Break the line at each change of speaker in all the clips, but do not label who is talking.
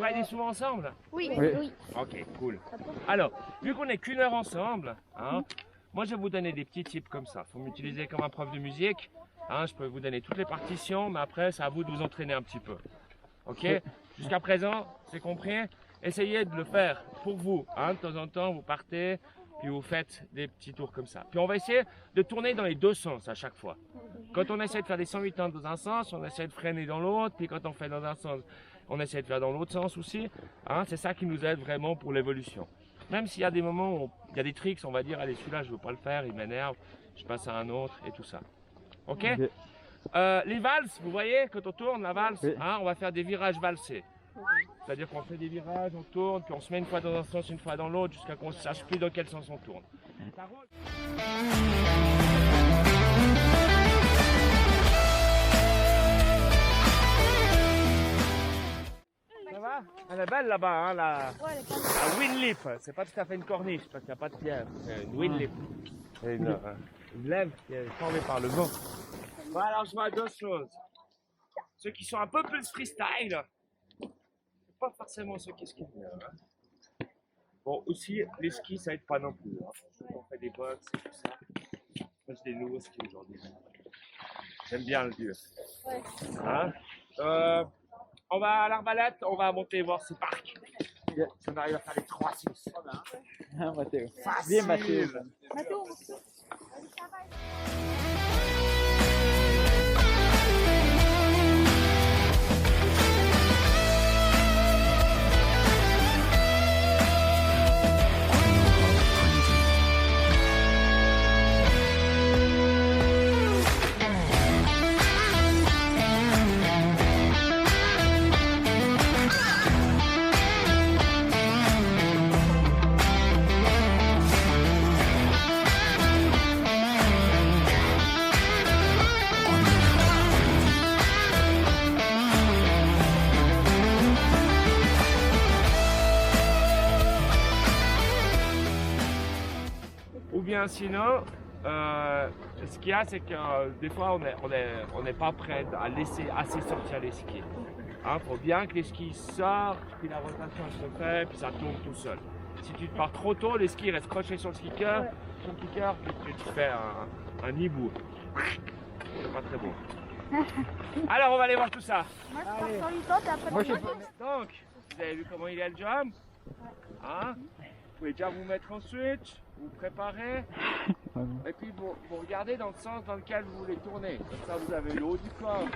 va aider souvent ensemble?
Oui.
Oui.
Ok, cool. Alors, vu qu'on n'est qu'une heure ensemble, hein, moi je vais vous donner des petits tips comme ça. Faut m'utiliser comme un prof de musique. Hein, je peux vous donner toutes les partitions, mais après c'est à vous de vous entraîner un petit peu. Ok? Jusqu'à présent, c'est compris? Essayez de le faire pour vous. Hein, de temps en temps, vous partez, puis vous faites des petits tours comme ça. Puis on va essayer de tourner dans les deux sens à chaque fois. Quand on essaie de faire des 180 dans un sens, on essaie de freiner dans l'autre, puis quand on fait dans un sens, on essaie de faire dans l'autre sens aussi. Hein, c'est ça qui nous aide vraiment pour l'évolution. Même s'il y a des moments où il y a des tricks, on va dire, allez, celui-là, je veux pas le faire, il m'énerve, je passe à un autre et tout ça. Ok? Les valses, vous voyez, quand on tourne la valse,
Oui.
hein, on va faire des virages valsés. C'est-à-dire qu'on fait des virages, on tourne, puis on se met une fois dans un sens, une fois dans l'autre, jusqu'à qu'on ne sache plus dans quel sens on tourne. Ça roule. Ça va? Elle est belle là-bas, hein, la Winlip. C'est pas tout à fait une corniche, parce qu'il n'y a pas de pierre. C'est une Winlip. C'est une lèvre qui est formée par le vent. Bon, alors je vois deux choses. Ceux qui sont un peu plus freestyle, c'est pas forcément ceux qui skient bien. Hein. Bon, aussi, les skis, ça aide pas non plus. Hein. On fait des box et tout ça. Moi, j'ai des nouveaux skis aujourd'hui. J'aime bien le vieux. Hein? On va à l'Arbalète, on va monter voir ce parc. Si on arrive à faire les 3-6.
Ah, Mathéo.
Facile.
Bien, Mathéo.
Ou bien sinon, ce qu'il y a, c'est que des fois, on n'est pas prêt à laisser assez sortir les skis. Il faut bien que les skis sortent, puis la rotation elle se fait, puis ça tourne tout seul. Si tu pars trop tôt, les skis restent crochés sur le kicker, puis tu fais un hibou. C'est pas très beau. Alors, on va aller voir tout ça.
Moi, je pars sur l'ITOT et après,
Moi, je sais
Donc, vous avez vu comment il est le jump? Hein? Vous pouvez déjà vous mettre en switch, vous préparer, et puis vous regardez dans le sens dans lequel vous voulez tourner. Comme ça, vous avez le haut du corps,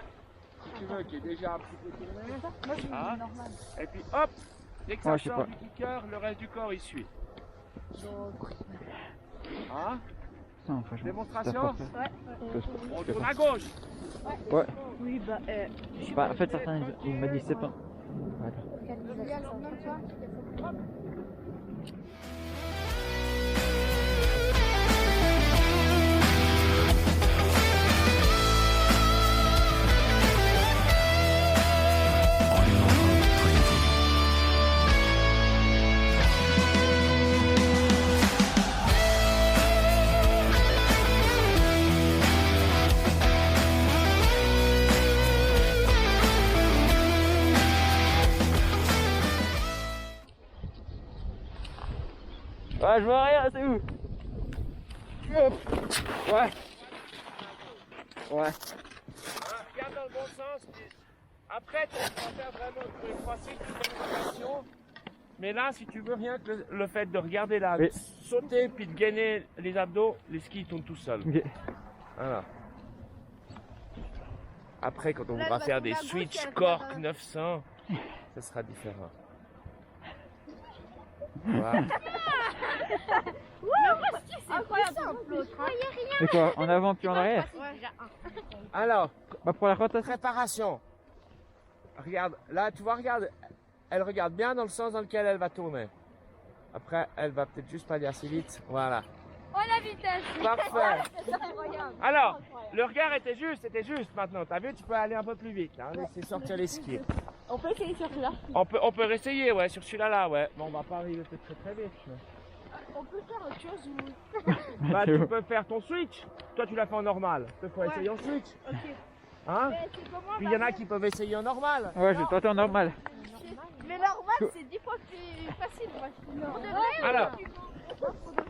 si tu veux, qui est déjà un petit peu tourné.
moi, je suis
Ah.
normal.
Et puis hop, dès que ça
Ouais, je sais
sort
pas.
du kicker, le reste du corps il suit. Hein?
Non, franchement.
Démonstration?
Ouais.
On tourne à gauche.
Ouais.
Oui, bah,
Bah, en fait, certains, il m'a dit c'est pas. Ouais, je vois rien, c'est où? Hop. Ouais. Ouais.
Regarde dans le bon sens. Puis après, tu vas faire vraiment une facile communication. Mais là, si tu veux rien que le fait de regarder là,
Oui.
sauter puis de gainer les abdos, les skis tournent tout seuls.
Ok.
Voilà. Après, quand on
Là,
voudra
je
faire
vais
des
trouver à gauche,
switch
elle
Cork
regarde.
900, ça sera différent. Voilà.
incroyable. L'autre, hein.
C'est quoi? En avant puis en arrière?
Alors,
Bah, pour la rotation.
préparation. Regarde, là, tu vois, regarde, elle regarde bien dans le sens dans lequel elle va tourner. Après, elle va peut-être juste pas aller assez vite. Voilà.
Oh, la vitesse.
Parfait.
C'est incroyable.
Alors, le regard était juste maintenant. T'as vu, tu peux aller un peu plus vite. Hein, laisser sortir les skis.
On peut essayer sur là.
On peut réessayer, ouais, sur celui-là, là, ouais. Bon, on va pas arriver peut-être très vite. mais-
On peut faire autre chose ou...
Bah, tu peux faire ton switch. Toi, tu l'as fait en normal. Il faut essayer en switch.
Ok.
Hein?
Mais c'est comment
Puis il y en a qui peuvent essayer en normal.
Ouais, je vais tenter en normal.
Mais normal, c'est 10 fois plus facile.
Alors,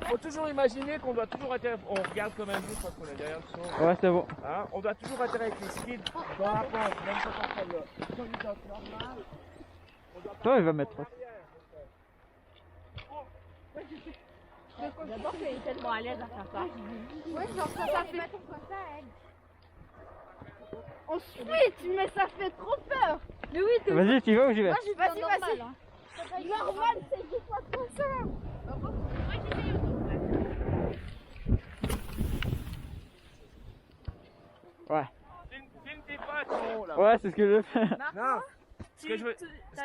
faut toujours imaginer qu'on doit toujours atterrir. On regarde comme un juste parce qu'on est derrière le son.
Ouais, c'est bon.
Hein, on doit toujours atterrir avec les skis dans la pente, même quand on fait le conducteur normal.
Toi, il va mettre.
D'abord, elle est tellement à l'aise à faire ça. Ouais, genre ça fait trop ça, elle. On switch, mais ça fait trop peur. Mais oui, t'es
Vas-y, tu vas ou j'y vais?
vas-y, vas-y. Normal, c'est 10 fois trop ça.
Ouais.
Filme tes potes en haut là.
Ouais, c'est ce que je fais.
Non. Ce que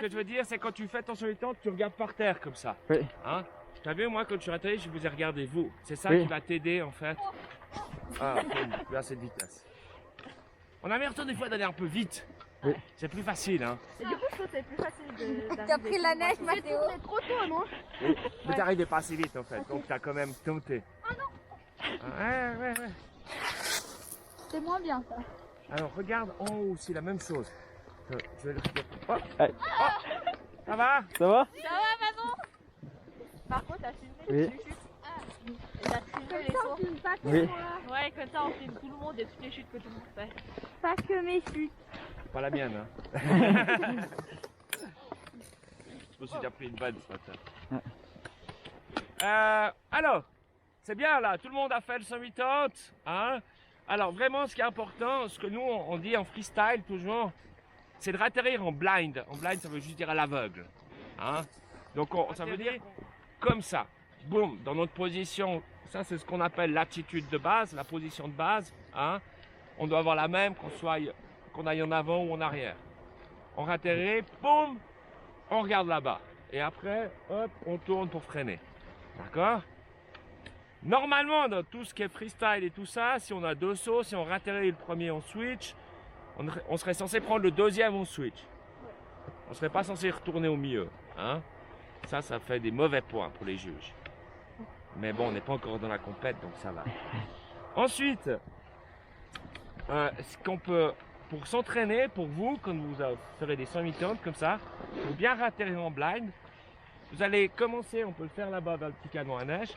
je veux dire, c'est quand tu fais ton solitaire, tu regardes par terre comme ça.
Oui.
Hein? T'as vu, moi, quand je suis atterri, je vous ai regardé vous. C'est ça
Oui.
qui va t'aider, en fait. Ah, tu as cette vitesse. On a l'impression des fois d'aller un peu vite.
Oui.
C'est plus facile, hein.
Et du coup, je trouve que c'est plus facile de.
T'as pris la neige, Mathéo.
C'est trop tôt, non?
Mais t'arrives pas assez vite, en fait. Donc, t'as quand même tenté. Ah non! Ouais.
C'est moins bien ça.
Alors, regarde en haut aussi, la même chose. Je vais le regarder. Oh.
Allez.
Oh. Ça va?
Ça va?
Par contre, t'as filmé
Oui.
les chutes. Et t'as filmé les sauts.
Oui.
Ouais, comme ça, on filme tout le monde et toutes les chutes que tout le monde fait.
Pas que mes chutes.
Pas la mienne, hein. Je me suis déjà pris une vanne ce matin. Alors, c'est bien là, tout le monde a fait le 180, hein. Alors vraiment, ce qui est important, ce que nous on dit en freestyle toujours, c'est de ratterrir en blind. En blind, ça veut juste dire à l'aveugle, hein. Donc ça veut dire comme ça, boum, dans notre position. Ça, c'est ce qu'on appelle l'attitude de base, la position de base, hein. On doit avoir la même qu'on aille en avant ou en arrière. On ratterrit, boum, on regarde là-bas. Et après, hop, on tourne pour freiner. D'accord? Normalement, dans tout ce qui est freestyle et tout ça, si on a deux sauts, si on ratterrit le premier, on switch, on serait censé prendre le deuxième, on switch. On serait pas censé retourner au milieu, hein? Ça fait des mauvais points pour les juges. Mais bon, on n'est pas encore dans la compète, donc ça va. Ensuite, ce qu'on peut, pour s'entraîner, pour vous, quand vous ferez des 180 comme ça, pour bien ratterrir en blind, vous allez commencer, on peut le faire là-bas dans le petit canon à neige.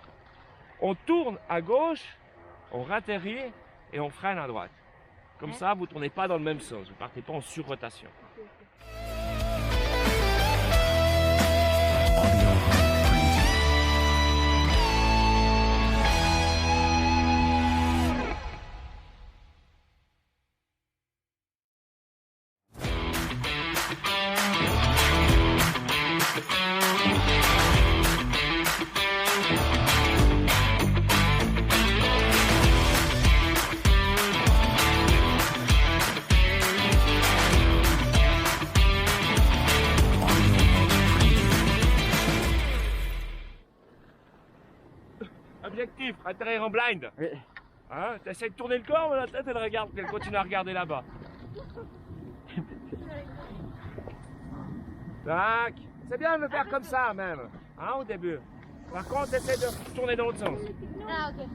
On tourne à gauche, on ratterrit et on freine à droite. Comme ça, vous ne tournez pas dans le même sens, vous ne partez pas en surrotation. Objectif, atterrir en blind.
Oui.
Hein, t'essaies de tourner le corps, mais la tête elle regarde, elle continue à regarder là-bas. Tac. C'est bien de le faire comme ça même, hein, au début. Par contre, essaie de tourner dans l'autre sens.
Ah, ok.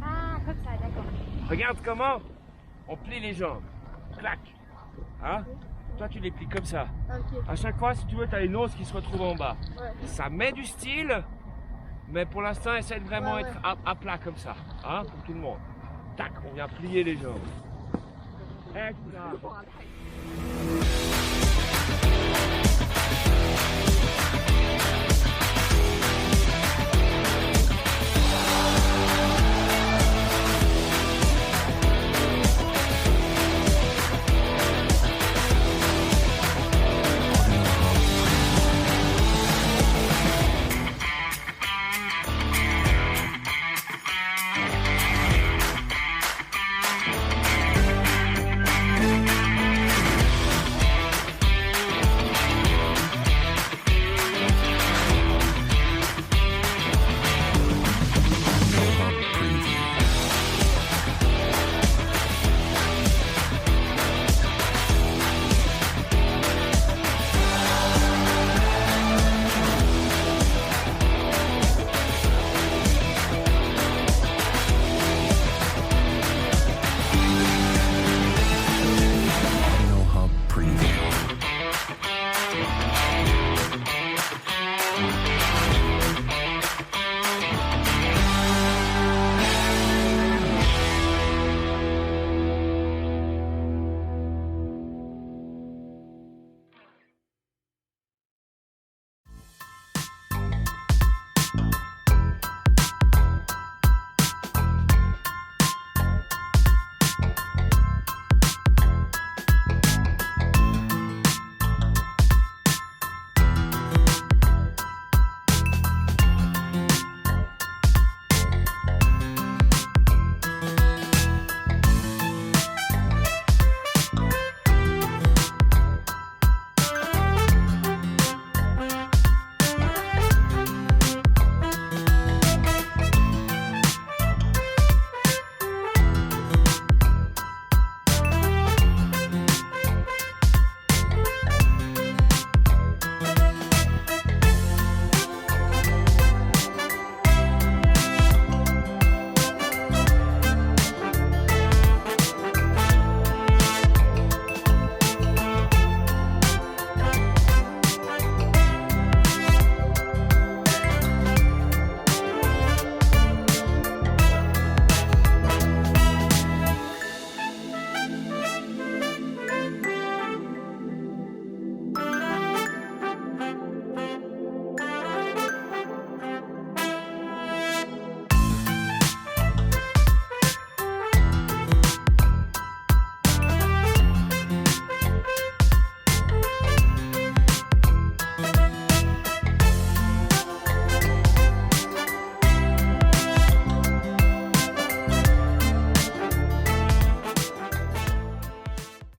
Ah, comme ça, d'accord.
Regarde comment on plie les jambes. Clac. Hein? Toi, tu les plies comme ça.
Ok.
À chaque fois, si tu veux, tu as les noses qui se retrouvent en bas.
Ouais.
Ça met du style, mais pour l'instant, essaie de vraiment
Ouais,
être à plat comme ça, hein, pour tout le monde. Tac, on vient plier les jambes. Excellent.